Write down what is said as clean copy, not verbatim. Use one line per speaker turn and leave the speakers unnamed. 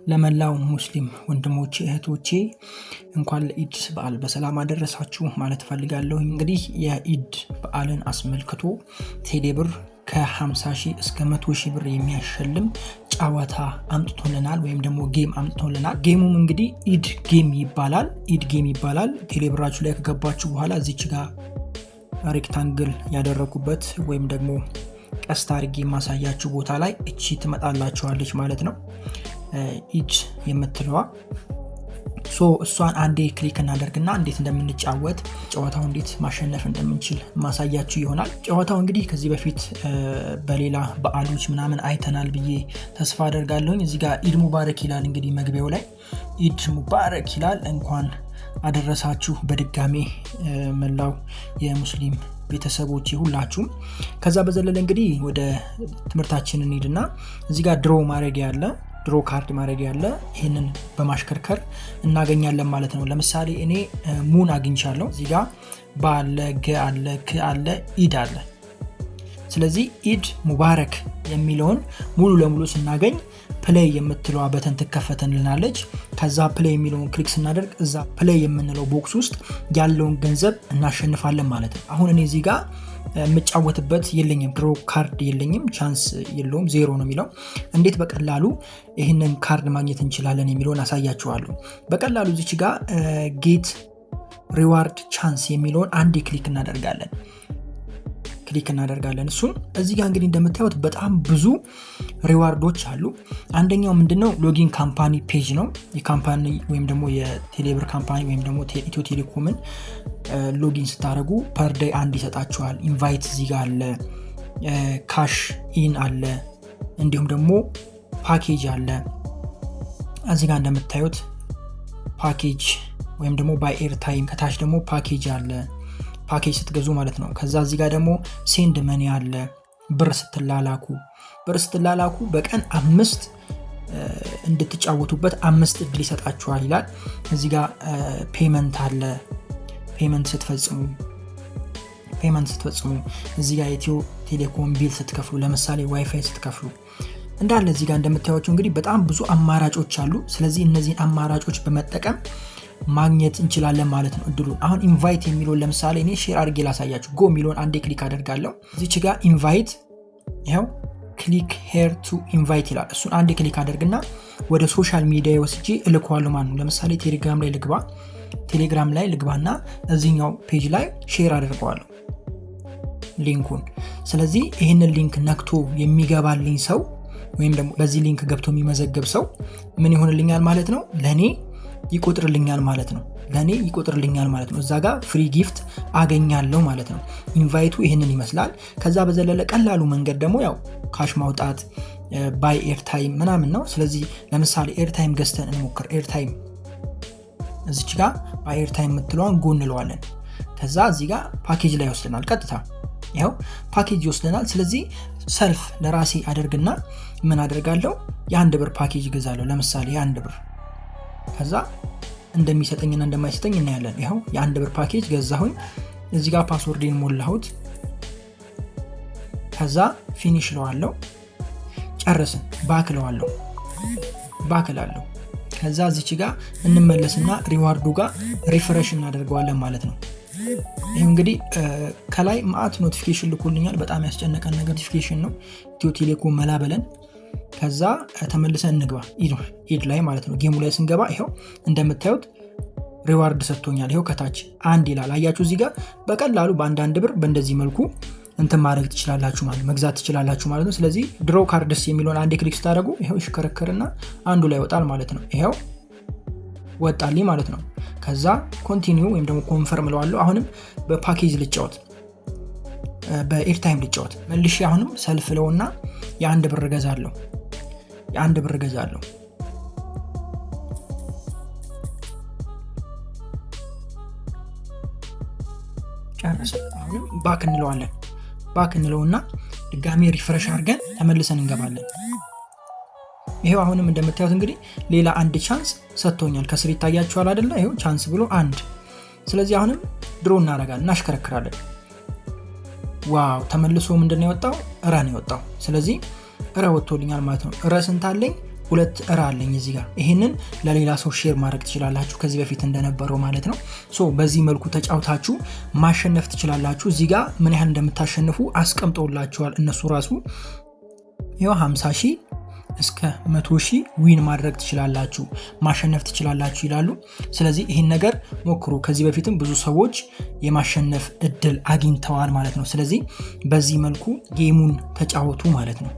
ለመላው ሙስሊም ወንድሞቼ እህቶቼ እንኳን ለኢድ በዓል በሰላም አደረሳችሁ ማለት ፈልጋለሁ። እንግዲህ የኢድ በዓልን አስመልክቶ ቴሌብር ከ50,000 እስከ 100,000 ብር የሚያሸልም ጨዋታ አምጥቶልናል ወይም ደግሞ ጌም አምጥቶልናል። ጌሙም እንግዲህ ኢድ ጌም ይባላል። ቴሌብራችሁ ላይ ከገባችሁ በኋላ እዚች ጋር ሬክታንግል ያደረኩበት ወይም ደግሞ ቀስት አድርጌ ማሳያችሁ ቦታ ላይ እቺ ትመጣላችኋለች ማለት ነው። ኢድ የምትለዋ እሷን አንዴ ክሊክ እናደርግና እንዴት እንደምንጫወት ጨዋታው እንዴት ማሸነፍ እንደምንችል ማሳያችሁ ይሆናል። ጨዋታው እንግዲህ ከዚህ በፊት በሌላ በዓሎች ምናምን አይተናል ብዬ ተስፋ አደርጋለሁ። እዚህ ጋር ኢድ ሙባረክ ይላል። እንግዲህ መግቢያው ላይ ኢድ ሙባረክ ይላል። እንኳን አደረሳችሁ በድጋሜ መላው የሙስሊም ቤተሰቦች ሁላችሁም። ከዛ በዘለለ እንግዲህ ወደ ትምህርታችን እንሂድና እዚህ ጋር ድሮ ካርድ ማድረግ ያለ ይህንን በማሽከርከር እናገኛለን ማለት ነው። ለምሳሌ እኔ ሙን አግኝቻለሁ። እዚህ ጋር ባለ ገ አለ ክ አለ ኢድ አለ። ስለዚህ ኢድ ሙባረክ የሚለውን ሙሉ ለሙሉ ስናገኝ ፕሌይ የምትለዋ በተን ትከፈተልናለች። ከዛ ፕሌይ የሚለውን ክሊክ ስናደርግ እዛ ፕሌይ የምንለው ቦክስ ውስጥ ያለውን ገንዘብ እናሸንፋለን ማለት ነው። አሁን እኔ እዚህ ጋር የምጫወትበት የለኝም፣ ድሮ ካርድ የለኝም፣ ቻንስ የለውም፣ 0 ነው የሚለው። እንዴት በቀላሉ ይህንን ካርድ ማግኘት እንችላለን የሚለውን አሳያችኋለሁ። በቀላሉ እዚች ጋር ጌት ሪዋርድ ቻንስ የሚለውን አንዴ ክሊክ እናደርጋለን። እሱን እዚህ ጋር እንግዲህ እንደምታዩት በጣም ብዙ ሪዋርዶች አሉ። አንደኛው ምንድነው ሎጊን ካምፓኒ ፔጅ ነው። የካምፓኒ ወይም ደግሞ የቴሌብር ካምፓኒ ወይም ደግሞ ኢትዮ ቴሌኮምን ሎጊን ስታደርጉ ፐር ዴይ አንድ ይሰጣችኋል። ኢንቫይት እዚህ ጋር አለ፣ ካሽ ኢን አለ፣ እንዲሁም ደግሞ ፓኬጅ አለ። እዚህ ጋር እንደምታዩት ፓኬጅ ወይም ደግሞ ባይ ኤር ታይም፣ ከታች ደግሞ ፓኬጅ አለ፣ ፓኬጅ ስትገዙ ማለት ነው። ከዛ እዚህ ጋር ደግሞ ሴንድ መኒ አለ። ብር ስትላላኩ በቀን 5 እንድትጫወቱበት 5 እድል ይሰጣችኋል ይላል። እዚህ ጋር ፔመንት አለ። ፔመንት ስትፈጽሙ እዚህ ጋር ኢትዮ ቴሌኮም ቢል ስትከፍሉ፣ ለምሳሌ ዋይፋይ ስትከፍሉ እንዳለ እዚህ ጋር እንደምታዩቸው እንግዲህ በጣም ብዙ አማራጮች አሉ። ስለዚህ እነዚህን አማራጮች በመጠቀም ማግኘት እንችላለን ማለት ነው እድሉን። አሁን ኢንቫይት የሚለውን ለምሳሌ እኔ ሼር አድርጌ ላሳያችሁ። ጎ የሚለውን አንዴ ክሊክ አደርጋለሁ። እዚች ጋር ኢንቫይት፣ ይኸው ክሊክ ሄር ቱ ኢንቫይት ይላል። እሱን አንዴ ክሊክ አደርግና ወደ ሶሻል ሚዲያ ወስጄ እልከዋለሁ ማለት ነው። ለምሳሌ ቴሌግራም ላይ ልግባና እዚህኛው ፔጅ ላይ ሼር አደርገዋለሁ ሊንኩን። ስለዚህ ይህንን ሊንክ ነክቶ የሚገባልኝ ሰው ወይም ደግሞ በዚህ ሊንክ ገብቶ የሚመዘገብ ሰው ምን ይሆንልኛል ማለት ነው? ለኔ ይቆጥርልኛል ማለት ነው። እዛ ጋር ፍሪ ጊፍት አገኛለሁ ማለት ነው። ኢንቫይቱ ይህንን ይመስላል። ከዛ በዘለለ ቀላሉ መንገድ ደግሞ ያው ካሽ ማውጣት ባይ ኤርታይም ምናምን ነው። ስለዚህ ለምሳሌ ኤርታይም ገዝተን እንሞክር። ኤርታይም እዚች ጋር ባይ ኤርታይም የምትለዋን ጎን እንለዋለን። ከዛ እዚህ ጋር ፓኬጅ ላይ ይወስደናል። ቀጥታ ይኸው ፓኬጅ ይወስደናል። ስለዚህ ሰልፍ ለራሴ አደርግና ምን አደርጋለሁ? የ1 ብር ፓኬጅ እገዛለሁ። ለምሳሌ የ1 ብር ከዛ እንደሚሰጠኝና እንደማይሰጠኝ እናያለን። ይኸው የ1 ብር ፓኬጅ ገዛሁኝ። እዚህ ጋር ፓስወርዴን ሞላሁት። ከዛ ፊኒሽ ለዋለሁ። ጨርስን ባክ እላለሁ። ከዛ እዚች ጋር እንመለስና ሪዋርዱ ጋር ሪፍሬሽ እናደርገዋለን ማለት ነው። ይህ እንግዲህ ከላይ ማአት ኖቲፊኬሽን ልኮልኛል። በጣም ያስጨነቀን ነገር ኖቲፊኬሽን ነው። ኢትዮ ቴሌኮም መላበለን። ከዛ ተመልሰን እንግባ ኢድ ላይ ማለት ነው። ጌሙ ላይ ስንገባ ይኸው እንደምታዩት ሪዋርድ ሰጥቶኛል። ይኸው ከታች 1 ይላል። አያችሁ እዚህ ጋር በቀላሉ በአንዳንድ ብር በእንደዚህ መልኩ እንትን ማድረግ ትችላላችሁ ማለት መግዛት ትችላላችሁ ማለት ነው። ስለዚህ ድሮ ካርድስ የሚለውን አንዴ ክሊክ ስታደርጉ ይኸው ይሽከረከርና አንዱ ላይ ይወጣል ማለት ነው። ይኸው ወጣልኝ ማለት ነው። ከዛ ኮንቲኒው ወይም ደግሞ ኮንፈርም እለዋለሁ። አሁንም በፓኬጅ ልጫወት፣ በኤርታይም ልጫወት መልሼ አሁንም ሰልፍ ለውና የ1 ብር ገዛለሁ። ጨርሰን አሁንም ባክ እንለውና ድጋሚ ሪፍሬሽ አድርገን ተመልሰን እንገባለን። ይሄው አሁንም እንደምታዩት እንግዲህ ሌላ 1 ቻንስ ሰጥቶኛል። ከስር ይታያችኋል አይደለ? ይሄው ቻንስ ብሎ 1። ስለዚህ አሁንም ድሮ እናሽከረክራለን። ዋው ተመልሶ ምንድነው የወጣው? እረ ነው የወጣው። ስለዚህ እረ ወጥቶልኛል ማለት ነው። እረ ስንት አለኝ? 2 እራ አለኝ እዚህ ጋር። ይሄንን ለሌላ ሰው ሼር ማድረግ ትችላላችሁ ከዚህ በፊት እንደነበረው ማለት ነው። በዚህ መልኩ ተጫውታችሁ ማሸነፍ ትችላላችሁ። እዚህ ጋር ምን ያህል እንደምታሸንፉ አስቀምጠውላችኋል እነሱ ራሱ። ይኸው 50,000 እስከ 100,000 ዊን ማድረግ ትችላላችሁ፣ ማሸነፍ ትችላላችሁ ይላሉ። ስለዚህ ይህን ነገር ሞክሩ። ከዚህ በፊትም ብዙ ሰዎች የማሸነፍ እድል አግኝተዋል ማለት ነው። ስለዚህ በዚህ መልኩ ጌሙን ተጫወቱ ማለት ነው።